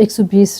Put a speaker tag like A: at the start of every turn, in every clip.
A: 120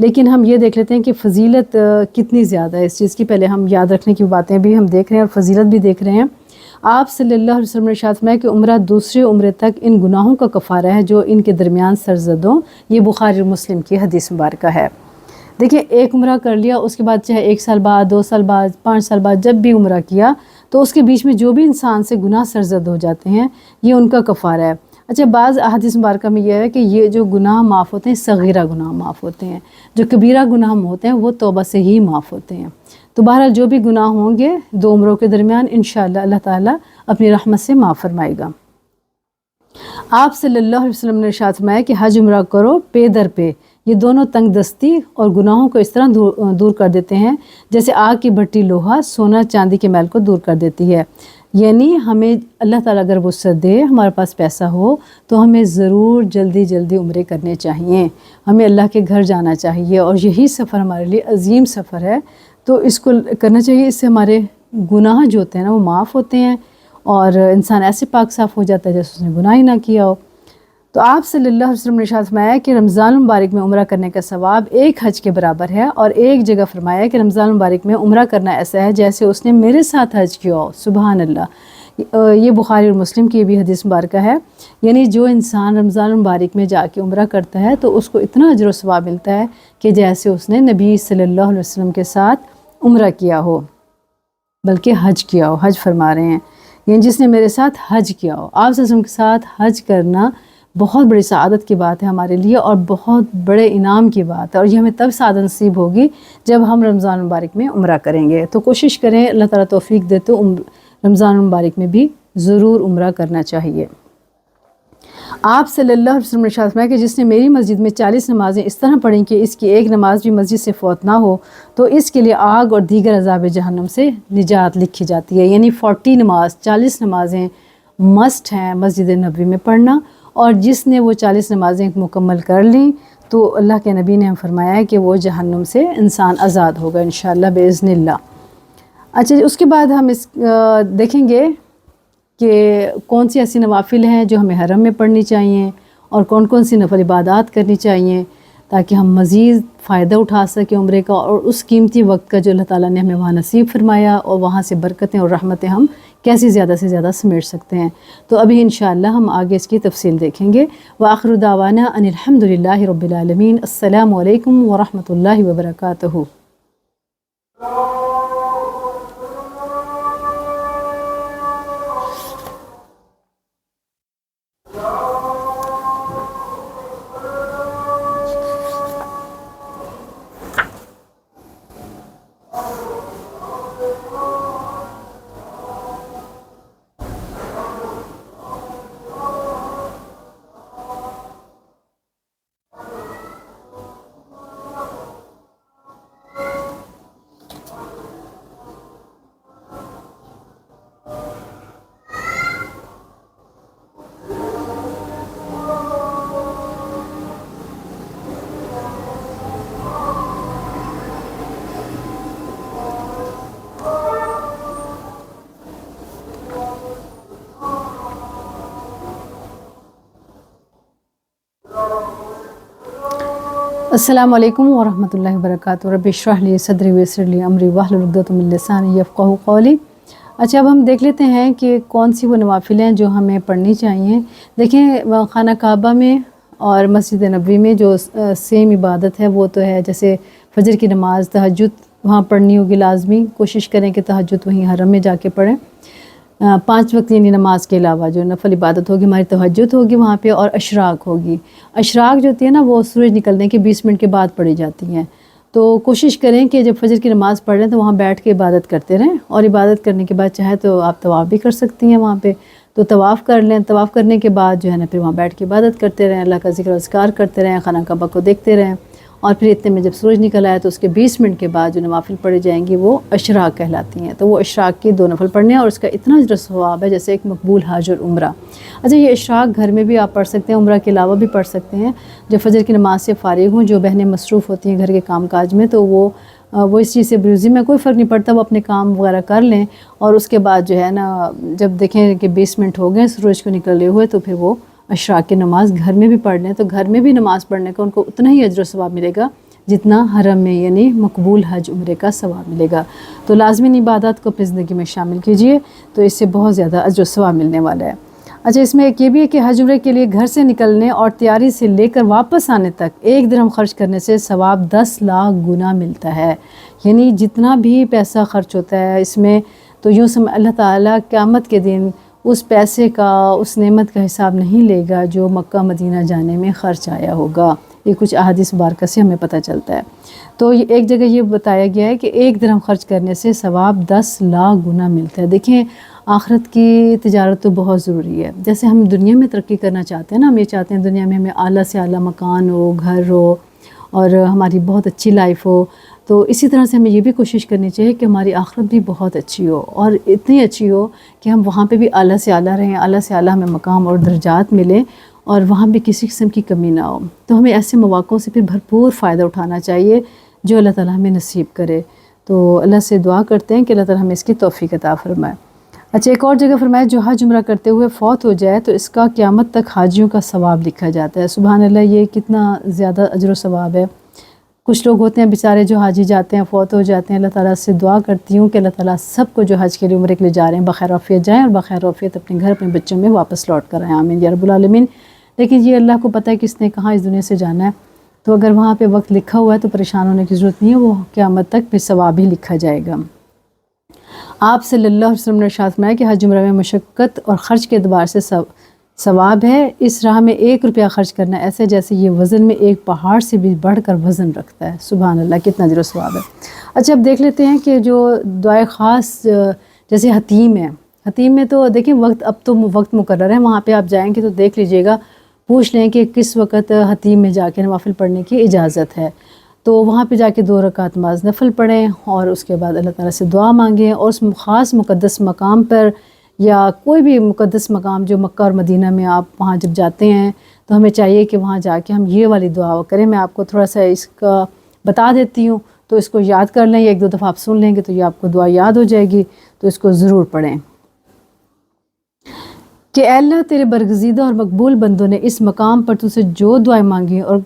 A: لیکن ہم یہ دیکھ لیتے ہیں کہ فضیلت کتنی زیادہ ہے اس چیز کی. پہلے ہم یاد رکھنے کی باتیں بھی ہم دیکھ رہے ہیں اور فضیلت بھی دیکھ رہے ہیں. آپ صلی اللہ علیہ وسلم نے ارشاد فرمایا کہ عمرہ دوسرے عمرے تک ان گناہوں کا کفارہ ہے جو ان کے درمیان سرزد ہوں. یہ بخاری مسلم کی حدیث مبارکہ ہے. دیکھیں ایک عمرہ کر لیا، اس کے بعد چاہے 1 سال بعد، 2 سال بعد، 5 سال بعد جب بھی عمرہ کیا تو اس کے بیچ میں جو بھی انسان سے گناہ سرزد ہو جاتے ہیں یہ ان کا کفارہ ہے. اچھا بعض احادیث مبارکہ میں یہ ہے کہ یہ جو گناہ معاف ہوتے ہیں صغیرہ گناہ معاف ہوتے ہیں، جو کبیرہ گناہ ہوتے ہیں وہ توبہ سے ہی معاف ہوتے ہیں. تو بہرحال جو بھی گناہ ہوں گے 2 عمروں کے درمیان انشاءاللہ اللہ تعالیٰ اپنی رحمت سے معاف فرمائے گا. آپ صلی اللہ علیہ وسلم نے ارشاد فرمایا کہ حج عمرہ کرو پے در پے. یہ دونوں تنگ دستی اور گناہوں کو اس طرح دور کر دیتے ہیں جیسے آگ کی بھٹی لوہا سونا چاندی کے میل کو دور کر دیتی ہے. یعنی ہمیں اللہ تعالیٰ اگر وسعت دے، ہمارے پاس پیسہ ہو تو ہمیں ضرور جلدی جلدی عمرے کرنے چاہیے. ہمیں اللہ کے گھر جانا چاہیے اور یہی سفر ہمارے لیے عظیم سفر ہے، تو اس کو کرنا چاہیے. اس سے ہمارے گناہ جو ہوتے ہیں نا وہ معاف ہوتے ہیں اور انسان ایسے پاک صاف ہو جاتا ہے جیسے اس نے گناہ ہی نہ کیا ہو. تو آپ صلی اللہ علیہ وسلم نے ارشاد فرمایا کہ رمضان المبارک میں عمرہ کرنے کا ثواب ایک حج کے برابر ہے. اور ایک جگہ فرمایا کہ رمضان المبارک میں عمرہ کرنا ایسا ہے جیسے اس نے میرے ساتھ حج کیا ہو. سبحان اللہ. یہ بخاری اور مسلم کی بھی حدیث مبارکہ ہے. یعنی جو انسان رمضان المبارک میں جا کے عمرہ کرتا ہے تو اس کو اتنا اجر و ثواب ملتا ہے کہ جیسے اس نے نبی صلی اللہ علیہ وسلم کے ساتھ عمرہ کیا ہو، بلکہ حج کیا ہو. حج فرما رہے ہیں یعنی جس نے میرے ساتھ حج کیا ہو. آپ صلی اللہ علیہ وسلم کے ساتھ حج کرنا بہت بڑی سعادت کی بات ہے ہمارے لیے اور بہت بڑے انعام کی بات ہے، اور یہ ہمیں تب سعادت نصیب ہوگی جب ہم رمضان مبارک میں عمرہ کریں گے. تو کوشش کریں، اللہ تعالیٰ توفیق دے تو رمضان مبارک میں بھی ضرور عمرہ کرنا چاہیے. آپ صلی اللہ علیہ وسلم نے ارشاد فرمایا کہ جس نے میری مسجد میں 40 نمازیں اس طرح پڑھیں کہ اس کی ایک نماز بھی مسجد سے فوت نہ ہو تو اس کے لیے آگ اور دیگر عذاب جہنم سے نجات لکھی جاتی ہے. یعنی 40 نمازیں مسٹ ہیں مسجد نبوی میں پڑھنا، اور جس نے وہ 40 نمازیں مکمل کر لیں تو اللہ کے نبی نے ہم فرمایا ہے کہ وہ جہنم سے انسان آزاد ہوگا انشاءاللہ باذن اللہ. اچھا اس کے بعد ہم دیکھیں گے کہ کون سی ایسی نوافل ہیں جو ہمیں حرم میں پڑھنی چاہیے اور کون کون سی نفل عبادات کرنی چاہیے تاکہ ہم مزید فائدہ اٹھا سکیں عمرے کا، اور اس قیمتی وقت کا جو اللہ تعالیٰ نے ہمیں وہاں نصیب فرمایا اور وہاں سے برکتیں اور رحمتیں ہم کیسے زیادہ سے زیادہ سمیٹ سکتے ہیں. تو ابھی انشاءاللہ ہم آگے اس کی تفصیل دیکھیں گے. وآخر دعوانا ان الحمدللہ رب العالمین. السلام علیکم ورحمۃ اللہ وبرکاتہ. السلام علیکم ورحمۃ اللہ وبرکاتہ. رب اشرح لی صدری ویسر لی امری واحلل عقدۃ من لسانی یفقہوا قولی. اچھا اب ہم دیکھ لیتے ہیں کہ کون سی وہ نوافل ہیں جو ہمیں پڑھنی چاہیے. دیکھیں خانہ کعبہ میں اور مسجد نبوی میں جو سیم عبادت ہے وہ تو ہے جیسے فجر کی نماز، تہجد وہاں پڑھنی ہوگی لازمی. کوشش کریں کہ تہجد وہیں حرم میں جا کے پڑھیں. 5 وقت یعنی نماز کے علاوہ جو نفل عبادت ہوگی ہماری تہجد ہوگی وہاں پہ، اور اشراق ہوگی. اشراق جو ہوتی ہے نا وہ سورج نکلنے کے 20 منٹ کے بعد پڑھی جاتی ہیں. تو کوشش کریں کہ جب فجر کی نماز پڑھ لیں تو وہاں بیٹھ کے عبادت کرتے رہیں، اور عبادت کرنے کے بعد چاہے تو آپ طواف بھی کر سکتی ہیں وہاں پہ، تو طواف کر لیں. طواف کرنے کے بعد جو ہے نا پھر وہاں بیٹھ کے عبادت کرتے رہیں، اللہ کا ذکر و اذکار کرتے رہیں، خانہ کعبہ کو دیکھتے رہیں. اور پھر اتنے میں جب سورج نکل آیا تو اس کے 20 منٹ کے بعد جو نوافل پڑھی جائیں گی وہ اشراق کہلاتی ہیں. تو وہ اشراق کی 2 نفل پڑھنے ہیں اور اس کا اتنا اجر و ثواب ہے جیسے ایک مقبول حج اور عمرہ. اچھا یہ اشراق گھر میں بھی آپ پڑھ سکتے ہیں، عمرہ کے علاوہ بھی پڑھ سکتے ہیں. جب فجر کی نماز سے فارغ ہوں، جو بہنیں مصروف ہوتی ہیں گھر کے کام کاج میں تو وہ اس چیز سے بروزی میں کوئی فرق نہیں پڑتا، وہ اپنے کام وغیرہ کر لیں، اور اس کے بعد جو ہے نا جب دیکھیں کہ 20 منٹ ہو گئے سورج کو نکلے ہوئے تو پھر وہ اشراق کی نماز گھر میں بھی پڑھ لیں. تو گھر میں بھی نماز پڑھنے کا ان کو اتنا ہی اجر و ثواب ملے گا جتنا حرم میں یعنی مقبول حج عمرے کا ثواب ملے گا۔ تو لازمی عبادات کو اپنی زندگی میں شامل کیجئے، تو اس سے بہت زیادہ اجر و ثواب ملنے والا ہے۔ اچھا، اس میں ایک یہ بھی ہے کہ حج عمرے کے لیے گھر سے نکلنے اور تیاری سے لے کر واپس آنے تک 1 درہم خرچ کرنے سے ثواب 10 لاکھ گنا ملتا ہے۔ یعنی جتنا بھی پیسہ خرچ ہوتا ہے اس میں، تو یوں سمجھ اللہ تعالیٰ قیامت کے دن اس پیسے کا، اس نعمت کا حساب نہیں لے گا جو مکہ مدینہ جانے میں خرچ آیا ہوگا۔ یہ کچھ احادیث مبارکہ سے ہمیں پتہ چلتا ہے۔ تو یہ ایک جگہ یہ بتایا گیا ہے کہ 1 درہم خرچ کرنے سے ثواب 10 لاکھ گنا ملتا ہے۔ دیکھیں، آخرت کی تجارت تو بہت ضروری ہے۔ جیسے ہم دنیا میں ترقی کرنا چاہتے ہیں نا، ہم یہ چاہتے ہیں دنیا میں ہمیں اعلیٰ سے اعلیٰ مکان ہو، گھر ہو اور ہماری بہت اچھی لائف ہو، تو اسی طرح سے ہمیں یہ بھی کوشش کرنی چاہیے کہ ہماری آخرت بھی بہت اچھی ہو، اور اتنی اچھی ہو کہ ہم وہاں پہ بھی اعلیٰ سے اعلیٰ رہیں، اعلیٰ سے اعلیٰ ہمیں مقام اور درجات ملے، اور وہاں بھی کسی قسم کی کمی نہ ہو۔ تو ہمیں ایسے مواقعوں سے پھر بھرپور فائدہ اٹھانا چاہیے جو اللہ تعالیٰ ہمیں نصیب کرے۔ تو اللہ سے دعا کرتے ہیں کہ اللہ تعالیٰ ہمیں اس کی توفیق عطا فرمائے۔ اچھا، ایک اور جگہ فرمایا جو حج عمرہ کرتے ہوئے فوت ہو جائے تو اس کا قیامت تک حاجیوں کا ثواب لکھا جاتا ہے۔ سبحان اللہ، یہ کتنا زیادہ اجر و ثواب ہے۔ کچھ لوگ ہوتے ہیں بیچارے جو حاجی جاتے ہیں، فوت ہو جاتے ہیں، اللہ تعالیٰ سے دعا کرتی ہوں کہ اللہ تعالیٰ سب کو جو حج کے لیے عمرے کے لیے جا رہے ہیں بخیر عافیت جائیں اور بخیر عافیت اپنے گھر اپنے بچوں میں واپس لوٹ کر آئیں، آمین یا رب العالمین۔ لیکن یہ اللہ کو پتہ ہے کس نے کہاں اس دنیا سے جانا ہے، تو اگر وہاں پہ وقت لکھا ہوا ہے تو پریشان ہونے کی ضرورت نہیں ہے، وہ قیامت تک پھر ثواب ہی لکھا جائے گا۔ آپ صلی اللہ علیہ وسلم نے ارشاد فرمایا کہ حج عمرہ میں مشقت اور خرچ کے اعتبار سے ثواب ہے۔ اس راہ میں 1 روپیہ خرچ کرنا ایسے جیسے یہ وزن میں ایک پہاڑ سے بھی بڑھ کر وزن رکھتا ہے۔ سبحان اللہ، کتنا اجر و ثواب ہے۔ اچھا، اب دیکھ لیتے ہیں کہ جو دعائے خاص جیسے حتیم ہے، حتیم میں تو دیکھیں اب تو وقت مقرر ہے، وہاں پہ آپ جائیں گے تو دیکھ لیجئے گا، پوچھ لیں کہ کس وقت حتیم میں جا کے نوافل پڑھنے کی اجازت ہے، تو وہاں پہ جا کے 2 رکعت نماز نفل پڑھیں اور اس کے بعد اللہ تعالیٰ سے دعا مانگیں، اور اس خاص مقدس مقام پر یا کوئی بھی مقدس مقام جو مکہ اور مدینہ میں آپ وہاں جب جاتے ہیں تو ہمیں چاہیے کہ وہاں جا کے ہم یہ والی دعا کریں۔ میں آپ کو تھوڑا سا اس کا بتا دیتی ہوں، تو اس کو یاد کر لیں، 1-2 دفعہ آپ سن لیں گے تو یہ آپ کو دعا یاد ہو جائے گی، تو اس کو ضرور پڑھیں کہ اے اللہ، تیرے برگزیدہ اور مقبول بندوں نے اس مقام پر تجھ سے جو دعائیں مانگی اور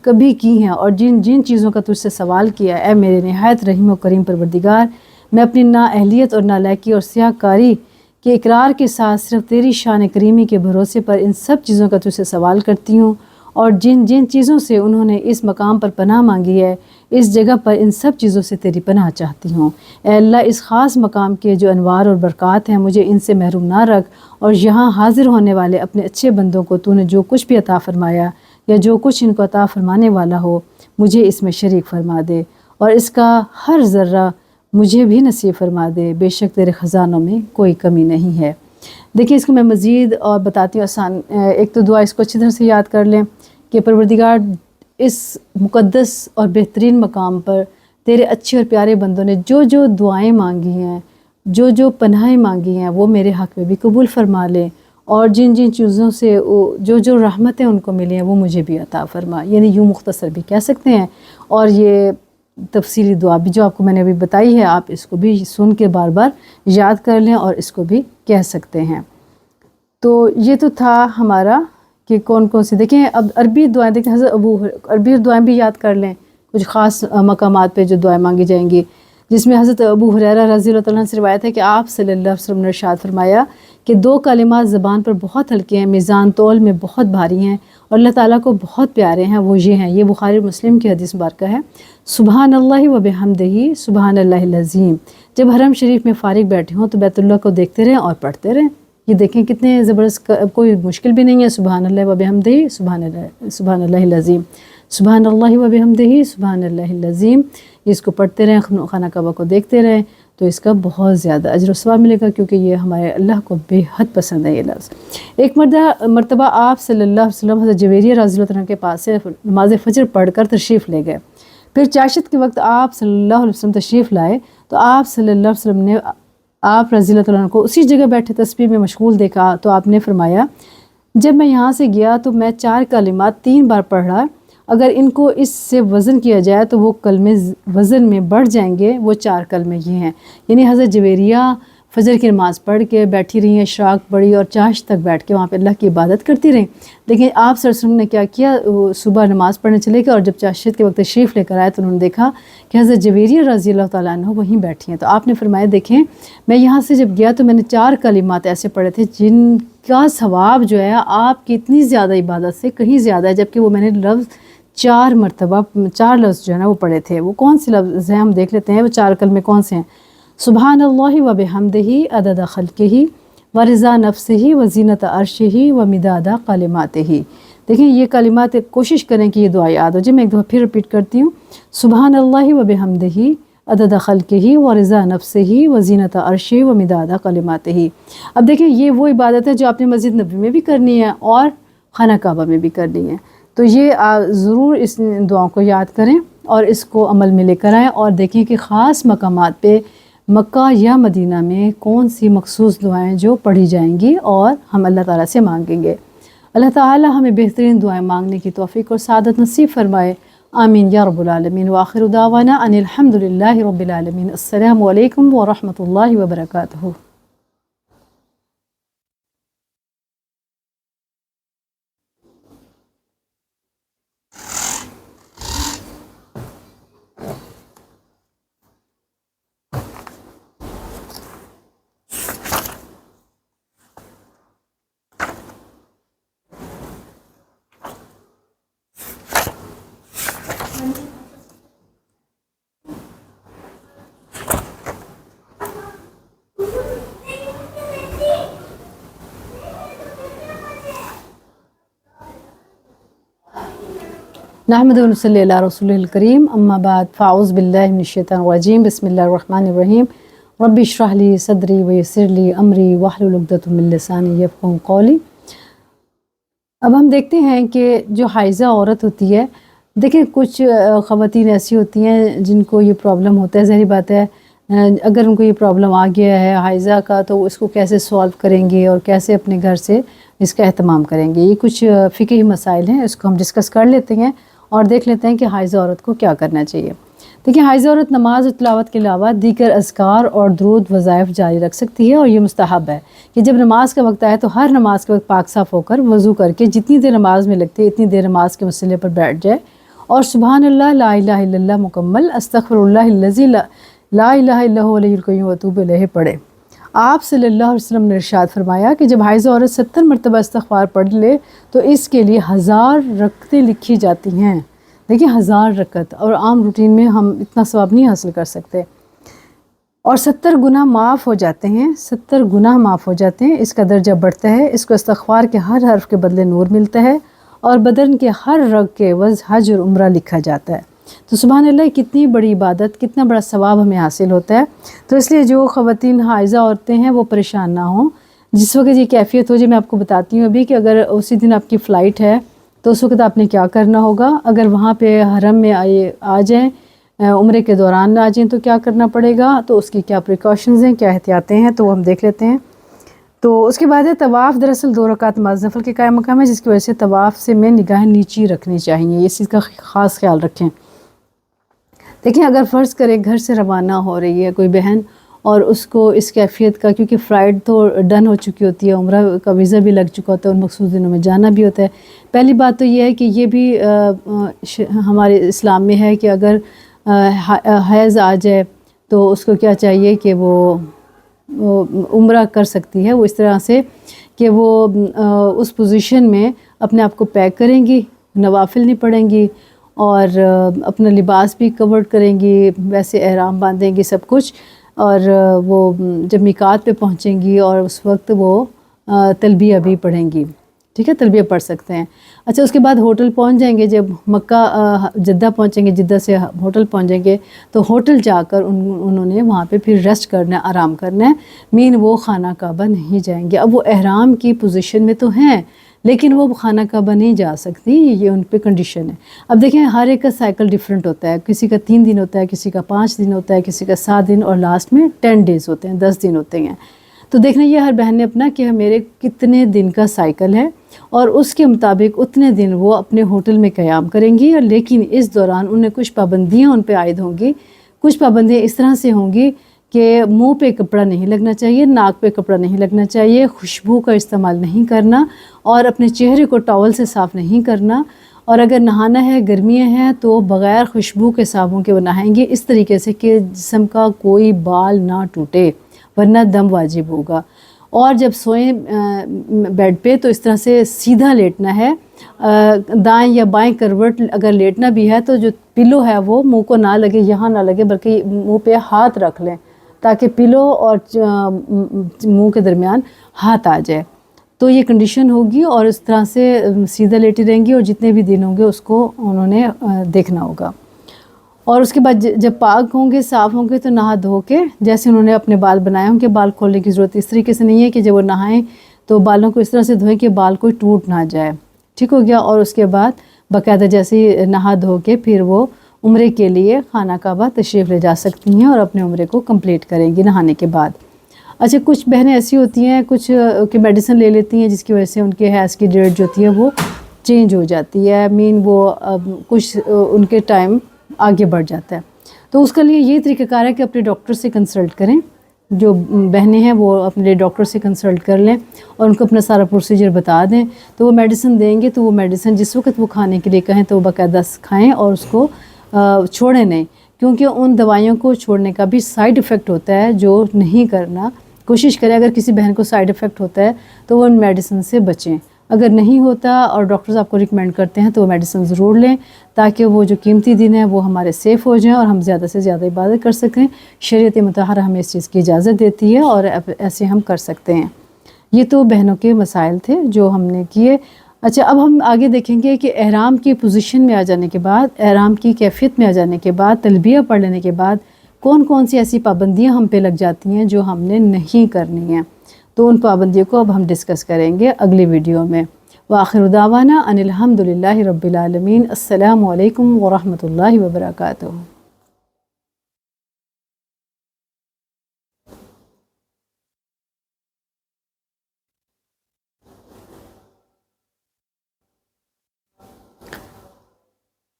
A: کبھی کی ہیں اور جن چیزوں کا تجھ سے سوال کیا، اے میرے نہایت رحیم و کریم پروردگار، میں اپنی نااہلیت اور نالائکی اور سیاہ کاری کے اقرار کے ساتھ صرف تیری شان کریمی کے بھروسے پر ان سب چیزوں کا تجھ سے سوال کرتی ہوں، اور جن چیزوں سے انہوں نے اس مقام پر پناہ مانگی ہے، اس جگہ پر ان سب چیزوں سے تیری پناہ چاہتی ہوں۔ اے اللہ، اس خاص مقام کے جو انوار اور برکات ہیں مجھے ان سے محروم نہ رکھ، اور یہاں حاضر ہونے والے اپنے اچھے بندوں کو تو نے جو کچھ بھی عطا فرمایا یا جو کچھ ان کو عطا فرمانے والا ہو مجھے اس میں شریک فرما دے، اور اس کا ہر ذرہ مجھے بھی نصیب فرما دے، بے شک تیرے خزانوں میں کوئی کمی نہیں ہے۔ دیکھیں، اس کو میں مزید اور بتاتی ہوں آسان۔ ایک تو دعا اس کو اچھی طرح سے یاد کر لیں کہ پروردگار، اس مقدس اور بہترین مقام پر تیرے اچھے اور پیارے بندوں نے جو دعائیں مانگی ہیں، جو پناہیں مانگی ہیں، وہ میرے حق میں بھی قبول فرما لیں، اور جن چیزوں سے جو رحمتیں ان کو ملی ہیں وہ مجھے بھی عطا فرما۔ یعنی یوں مختصر بھی کہہ سکتے ہیں، اور یہ تفصیلی دعا بھی جو آپ کو میں نے ابھی بتائی ہے، آپ اس کو بھی سن کے بار بار یاد کر لیں اور اس کو بھی کہہ سکتے ہیں۔ تو یہ تو تھا ہمارا کہ کون کون سی، دیکھیں اب عربی دعائیں، دیکھیں عربی دعائیں بھی یاد کر لیں، کچھ خاص مقامات پہ جو دعائیں مانگی جائیں گی، جس میں حضرت ابو ہریرہ رضی اللہ تعالیٰ عنہ سے روایت ہے کہ آپ صلی اللہ علیہ وسلم نے ارشاد فرمایا کہ 2 کلمات زبان پر بہت ہلکے ہیں، میزان تول میں بہت بھاری ہیں اور اللہ تعالیٰ کو بہت پیارے ہیں، وہ یہ ہیں، یہ بخاری مسلم کی حدیث مبارکہ ہے، سبحان اللہ و بحمدہ سبحان اللہ العظیم۔ جب حرم شریف میں فارغ بیٹھے ہوں تو بیت اللہ کو دیکھتے رہیں اور پڑھتے رہیں۔ یہ دیکھیں کتنے زبردست، کوئی مشکل بھی نہیں ہے، سبحان اللہ و بحمدہ سبحان اللہ العظیم، سبحان اللہ و بحمدہ سبحان اللہ العظیم۔ اس کو پڑھتے رہیں، خانہ کعبہ کو دیکھتے رہیں، تو اس کا بہت زیادہ اجر و ثواب ملے گا، کیونکہ یہ ہمارے اللہ کو بے حد پسند ہے یہ لفظ۔ ایک مرتبہ آپ صلی اللہ علیہ وسلم حضرت جویریہ رضی اللہ عنہ کے پاس سے نماز فجر پڑھ کر تشریف لے گئے۔ پھر چاشت کے وقت آپ صلی اللہ علیہ وسلم تشریف لائے تو آپ صلی اللہ علیہ وسلم نے آپ رضی اللہ عنہ کو اسی جگہ بیٹھے تسبیح میں مشغول دیکھا، تو آپ نے فرمایا، جب میں یہاں سے گیا تو میں 4 کلمات 3 بار پڑھا، اگر ان کو اس سے وزن کیا جائے تو وہ کلمے وزن میں بڑھ جائیں گے، وہ 4 کلمے یہ ہیں۔ یعنی حضرت جویریہ فجر کی نماز پڑھ کے بیٹھی رہی ہیں، اشراق پڑھی اور چاش تک بیٹھ کے وہاں پہ اللہ کی عبادت کرتی رہیں. لیکن آپ صلی اللہ علیہ وسلم نے کیا کیا، وہ صبح نماز پڑھنے چلے گئے اور جب چاشت کے وقت تشریف لے کر آئے تو انہوں نے دیکھا کہ حضرت جویریہ رضی اللہ تعالیٰ عنہ وہیں بیٹھی ہیں. تو آپ نے فرمایا دیکھیں میں یہاں سے جب گیا تو میں نے 4 کلمات ایسے پڑھے تھے جن کا ثواب جو ہے آپ کی اتنی زیادہ عبادت سے کہیں زیادہ ہے، جبکہ وہ میں نے لفظ 4 مرتبہ 4 لفظ جو ہے نا وہ پڑھے تھے. وہ کون سے لفظ ہیں ہم دیکھ لیتے ہیں، وہ 4 کلمے کون سے ہیں. سبحان اللہ و بحمدہ عدد خلقہ و رضا نفسہ و زینت عرشہ و مداد کلماتہ. دیکھیں یہ کلمات کوشش کریں کہ یہ دعا یاد ہو جائے. میں ایک دفعہ پھر رپیٹ کرتی ہوں، سبحان اللہ و بحمدہ عدد خلقہ و رضا نفسہ و زینت عرشہ و مداد کلماتہ. اب دیکھیں یہ وہ عبادت ہے جو آپ نے مسجد نبوی میں بھی کرنی ہے اور خانہ کعبہ میں بھی کرنی ہے. تو یہ ضرور اس دعاؤں کو یاد کریں اور اس کو عمل میں لے کر آئیں اور دیکھیں کہ خاص مقامات پہ مکہ یا مدینہ میں کون سی مخصوص دعائیں جو پڑھی جائیں گی اور ہم اللہ تعالیٰ سے مانگیں گے. اللہ تعالیٰ ہمیں بہترین دعائیں مانگنے کی توفیق اور سعادت نصیب فرمائے. آمین یا رب العالمین. وآخر دعوانا ان الحمد للہ رب العالمین. السلام علیکم ورحمۃ اللہ وبرکاتہ. نحمد ونصلی علی رسول الکریم. اما بعد فاعوذ باللہ من الشیطان الرجیم. بسم اللہ الرحمن الرحیم. رب اشرح لی صدری ویسر لی امری واحلل عقدۃ من لسانی یفقہوا قولی. اب ہم دیکھتے ہیں کہ جو حائضہ عورت ہوتی ہے، دیکھیں کچھ خواتین ایسی ہوتی ہیں جن کو یہ پرابلم ہوتا ہے. ظاہری بات ہے اگر ان کو یہ پرابلم آ گیا ہے حائضہ کا تو اس کو کیسے سولو کریں گے اور کیسے اپنے گھر سے اس کا اہتمام کریں گے. یہ کچھ فقہی مسائل ہیں، اس کو ہم ڈسکس کر لیتے ہیں اور دیکھ لیتے ہیں کہ حائضہ عورت کو کیا کرنا چاہیے. دیکھیں حائضہ عورت نماز و تلاوت کے علاوہ دیگر اذکار اور درود وظائف جاری رکھ سکتی ہے اور یہ مستحب ہے کہ جب نماز کا وقت آئے تو ہر نماز کے وقت پاک صاف ہو کر وضو کر کے جتنی دیر نماز میں لگتی ہے اتنی دیر نماز کے مسئلے پر بیٹھ جائے اور سبحان اللہ لا الہ الا اللہ مکمل، استغفر اللہ الذی لا الہ الا هو الحی القیوم واتوب الیہ پڑھے. آپ صلی اللہ علیہ وسلم نے ارشاد فرمایا کہ جب حائضہ عورت 70 مرتبہ استغفار پڑھ لے تو اس کے لیے 1000 رکعتیں لکھی جاتی ہیں. دیکھیں 1000 رکعت، اور عام روٹین میں ہم اتنا ثواب نہیں حاصل کر سکتے. اور 70 گناہ معاف ہو جاتے ہیں، 70 گناہ معاف ہو جاتے ہیں. اس کا درجہ بڑھتا ہے. اس کو استغفار کے ہر حرف کے بدلے نور ملتا ہے اور بدن کے ہر رگ کے عوض حج اور عمرہ لکھا جاتا ہے. تو سبحان اللہ کتنی بڑی عبادت، کتنا بڑا ثواب ہمیں حاصل ہوتا ہے. تو اس لیے جو خواتین حائضہ عورتیں ہیں وہ پریشان نہ ہوں. جس وقت یہ کیفیت ہو جائے، میں آپ کو بتاتی ہوں ابھی کہ اگر اسی دن آپ کی فلائٹ ہے تو اس وقت آپ نے کیا کرنا ہوگا. اگر وہاں پہ حرم میں آ جائیں، عمرے کے دوران نہ آ جائیں تو کیا کرنا پڑے گا، تو اس کی کیا پریکاشنز ہیں، کیا احتیاطیں ہیں، تو وہ ہم دیکھ لیتے ہیں. تو اس کے بعد ہے طواف. دراصل 2 رکعت نماز نفل کے قائم مقام ہے جس کی وجہ سے طواف سے میں نگاہیں نیچی رکھنی چاہیے. اس چیز کا خاص خیال رکھیں. دیکھیں اگر فرض کریں گھر سے روانہ ہو رہی ہے کوئی بہن اور اس کو اس کیفیت کا، کیونکہ فلائٹ تو ڈن ہو چکی ہوتی ہے، عمرہ کا ویزا بھی لگ چکا ہوتا ہے اور مخصوص دنوں میں جانا بھی ہوتا ہے. پہلی بات تو یہ ہے کہ یہ بھی ہمارے اسلام میں ہے کہ اگر حیض آ جائے تو اس کو کیا چاہیے کہ وہ عمرہ کر سکتی ہے. وہ اس طرح سے کہ وہ اس پوزیشن میں اپنے آپ کو پیک کریں گی، نوافل نہیں پڑھیں گی اور اپنا لباس بھی کور کریں گی، ویسے احرام باندھیں گی سب کچھ. اور وہ جب میقات پہ پہنچیں گی اور اس وقت وہ تلبیہ بھی پڑھیں گی. ٹھیک ہے، تلبیہ پڑھ سکتے ہیں. اچھا اس کے بعد ہوٹل پہنچ جائیں گے، جب مکہ جدہ پہنچیں گے، جدہ سے ہوٹل پہنچ جائیں گے تو ہوٹل جا کر انہوں نے وہاں پہ پھر ریسٹ کرنا ہے، آرام کرنا ہے. وہ خانہ کعبہ نہیں جائیں گے. اب وہ احرام کی پوزیشن میں تو ہیں لیکن وہ خانہ کعبہ نہیں جا سکتی، یہ ان پہ کنڈیشن ہے. اب دیکھیں ہر ایک کا سائیکل ڈیفرنٹ ہوتا ہے. کسی کا 3 دن ہوتا ہے، کسی کا 5 دن ہوتا ہے، کسی کا 7 دن اور لاسٹ میں 10 ڈیز ہوتے ہیں، 10 دن ہوتے ہیں. تو دیکھنا یہ ہر بہن نے اپنا کہ میرے کتنے دن کا سائیکل ہے اور اس کے مطابق اتنے دن وہ اپنے ہوٹل میں قیام کریں گی. اور لیکن اس دوران انہیں کچھ پابندیاں ان پہ عائد ہوں گی. کچھ پابندیاں اس طرح سے ہوں گی کہ منہ پہ کپڑا نہیں لگنا چاہیے، ناک پہ کپڑا نہیں لگنا چاہیے، خوشبو کا استعمال نہیں کرنا، اور اپنے چہرے کو ٹاول سے صاف نہیں کرنا، اور اگر نہانا ہے گرمیاں ہیں تو بغیر خوشبو کے صابن کے وہ نہائیں گے، اس طریقے سے کہ جسم کا کوئی بال نہ ٹوٹے، ورنہ دم واجب ہوگا۔ اور جب سوئیں بیڈ پہ تو اس طرح سے سیدھا لیٹنا ہے، دائیں یا بائیں کروٹ اگر لیٹنا بھی ہے تو جو پلو ہے وہ منہ کو نہ لگے، یہاں نہ لگے، بلکہ منہ پہ ہاتھ رکھ لیں تاکہ پلو اور منہ کے درمیان ہاتھ آ جائے۔ تو یہ کنڈیشن ہوگی، اور اس طرح سے سیدھا لیٹی رہیں گی، اور جتنے بھی دن ہوں گے اس کو انہوں نے دیکھنا ہوگا۔ اور اس کے بعد جب پاک ہوں گے، صاف ہوں گے، تو نہا دھو کے جیسے انہوں نے اپنے بال بنائے ہوں کہ بال کھولنے کی ضرورت اس طریقے سے نہیں ہے کہ جب وہ نہائیں تو بالوں کو اس طرح سے دھوئیں کہ بال کوئی ٹوٹ نہ جائے، ٹھیک ہو گیا۔ اور اس کے بعد باقاعدہ جیسے ہی نہا دھو کے پھر وہ عمرے کے لیے خانہ کعبہ تشریف لے جا سکتی ہیں اور اپنے عمرے کو کمپلیٹ کریں گی نہانے کے بعد۔ اچھا، کچھ بہنیں ایسی ہوتی ہیں کچھ کہ میڈیسن لے لیتی ہیں جس کی وجہ سے ان کے حیض کی ڈیٹ جو ہوتی ہے وہ چینج ہو جاتی ہے، وہ کچھ ان کے ٹائم آگے بڑھ جاتا ہے۔ تو اس کے لیے یہ طریقہ کار ہے کہ اپنے ڈاکٹر سے کنسلٹ کریں، جو بہنیں ہیں وہ اپنے ڈاکٹر سے کنسلٹ کر لیں اور ان کو اپنا سارا پروسیجر بتا دیں، تو وہ میڈیسن دیں گے، تو وہ میڈیسن جس وقت وہ کھانے کے لیے کہیں تو وہ باقاعدہ کھائیں اور اس کو چھوڑیں نہیں، کیونکہ ان دوائیوں کو چھوڑنے کا بھی سائیڈ ایفیکٹ ہوتا ہے جو نہیں کرنا۔ کوشش کریں اگر کسی بہن کو سائیڈ ایفیکٹ ہوتا ہے تو وہ ان میڈیسن سے بچیں، اگر نہیں ہوتا اور ڈاکٹرز آپ کو ریکمینڈ کرتے ہیں تو وہ میڈیسن ضرور لیں تاکہ وہ جو قیمتی دن ہے وہ ہمارے سیف ہو جائیں اور ہم زیادہ سے زیادہ عبادت کر سکیں۔ شریعت مطہرہ ہمیں اس چیز کی اجازت دیتی ہے اور ایسے ہم کر سکتے ہیں۔ یہ تو بہنوں کے مسائل تھے جو ہم نے کیے۔ اچھا، اب ہم آگے دیکھیں گے کہ احرام کی پوزیشن میں آ جانے کے بعد، احرام کی کیفیت میں آ جانے کے بعد، تلبیہ پڑھ لینے کے بعد کون کون سی ایسی پابندیاں ہم پہ لگ جاتی ہیں جو ہم نے نہیں کرنی ہیں۔ تو ان پابندیوں کو اب ہم ڈسکس کریں گے اگلی ویڈیو میں۔ وآخر دعوانا ان الحمد للہ رب العالمین۔ السلام علیکم ورحمۃ اللہ وبرکاتہ۔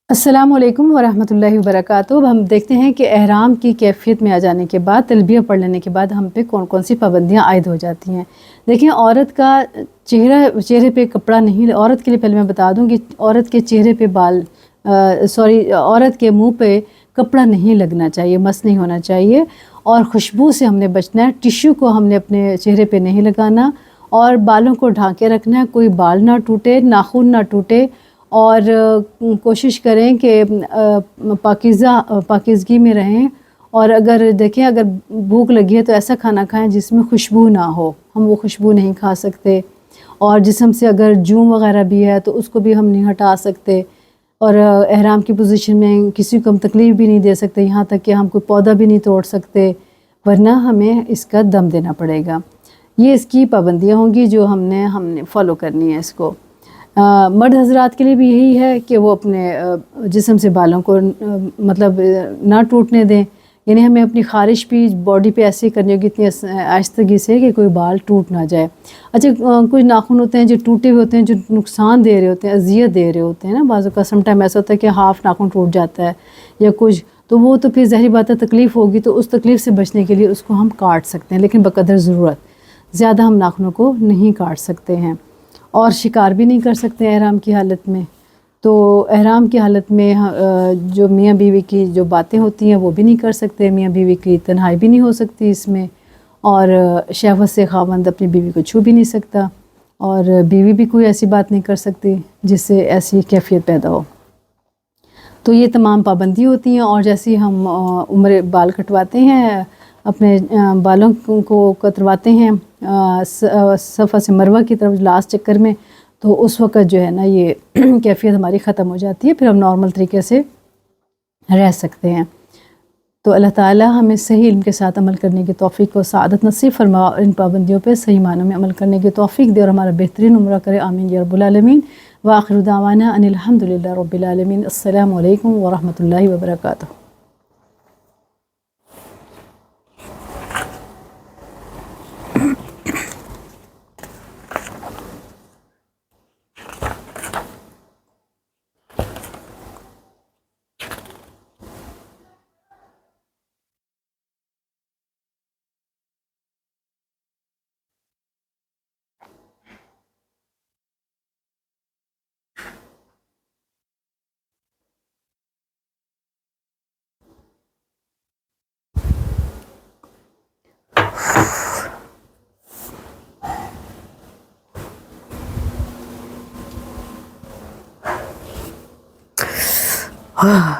A: السلام علیکم ورحمۃ اللہ وبرکاتہ۔ اب ہم دیکھتے ہیں کہ احرام کی کیفیت میں آ جانے کے بعد، تلبیہ پڑھ لینے کے بعد ہم پہ کون کون سی پابندیاں عائد ہو جاتی ہیں۔ دیکھیں، عورت کا چہرے پہ کپڑا نہیں، عورت کے لیے پہلے میں بتا دوں کہ عورت کے چہرے پہ عورت کے منہ پہ کپڑا نہیں لگنا چاہیے، مس نہیں ہونا چاہیے، اور خوشبو سے ہم نے بچنا ہے۔ ٹیشو کو ہم نے اپنے چہرے پہ نہیں لگانا، اور بالوں کو ڈھانکے رکھنا ہے، کوئی بال نہ ٹوٹے، ناخن نہ ٹوٹے، اور کوشش کریں کہ پاکیزگی میں رہیں۔ اور اگر دیکھیں اگر بھوک لگی ہے تو ایسا کھانا کھائیں جس میں خوشبو نہ ہو، ہم وہ خوشبو نہیں کھا سکتے۔ اور جسم سے اگر جون وغیرہ بھی ہے تو اس کو بھی ہم نہیں ہٹا سکتے، اور احرام کی پوزیشن میں کسی کو ہم تکلیف بھی نہیں دے سکتے، یہاں تک کہ ہم کوئی پودا بھی نہیں توڑ سکتے، ورنہ ہمیں اس کا دم دینا پڑے گا۔ یہ اس کی پابندیاں ہوں گی جو ہم نے فالو کرنی ہے اس کو۔ مرد حضرات کے لیے بھی یہی ہے کہ وہ اپنے جسم سے بالوں کو مطلب نہ ٹوٹنے دیں، یعنی ہمیں اپنی خارش بھی باڈی پہ ایسے کرنی ہوگی اتنی آہستگی سے کہ کوئی بال ٹوٹ نہ جائے۔ اچھا، کچھ ناخن ہوتے ہیں جو ٹوٹے ہوئے ہوتے ہیں، جو نقصان دے رہے ہوتے ہیں، اذیت دے رہے ہوتے ہیں نا، بعض اوقات سم ٹائم ایسا ہوتا ہے کہ ہاف ناخن ٹوٹ جاتا ہے یا کچھ، تو وہ تو پھر ظاہری بات ہے تکلیف ہوگی، تو اس تکلیف سے بچنے کے لیے اس کو ہم کاٹ سکتے ہیں، لیکن بقدر ضرورت، زیادہ ہم ناخنوں کو نہیں کاٹ سکتے ہیں، اور شکار بھی نہیں کر سکتے احرام کی حالت میں۔ تو احرام کی حالت میں جو میاں بیوی کی جو باتیں ہوتی ہیں وہ بھی نہیں کر سکتے، میاں بیوی کی تنہائی بھی نہیں ہو سکتی اس میں، اور شہوت سے خاوند اپنی بیوی کو چھو بھی نہیں سکتا، اور بیوی بھی کوئی ایسی بات نہیں کر سکتی جس سے ایسی کیفیت پیدا ہو۔ تو یہ تمام پابندی ہوتی ہیں، اور جیسے ہی ہم بال کٹواتے ہیں، اپنے بالوں کو کترواتے ہیں صفا سے مروہ کی طرف لاسٹ چکر میں، تو اس وقت جو ہے نا یہ کیفیت ہماری ختم ہو جاتی ہے، پھر ہم نارمل طریقے سے رہ سکتے ہیں۔ تو اللہ تعالیٰ ہمیں صحیح علم کے ساتھ عمل کرنے کی توفیق و سعادت نصیب فرما، اور ان پابندیوں پہ صحیح معنوں میں عمل کرنے کی توفیق دے، اور ہمارا بہترین عمرہ کرے، آمین یا رب العالمین۔ وآخر دعوانا ان الحمد للہ رب العالمین۔ السلام علیکم ورحمۃ اللہ وبرکاتہ۔
B: ہاں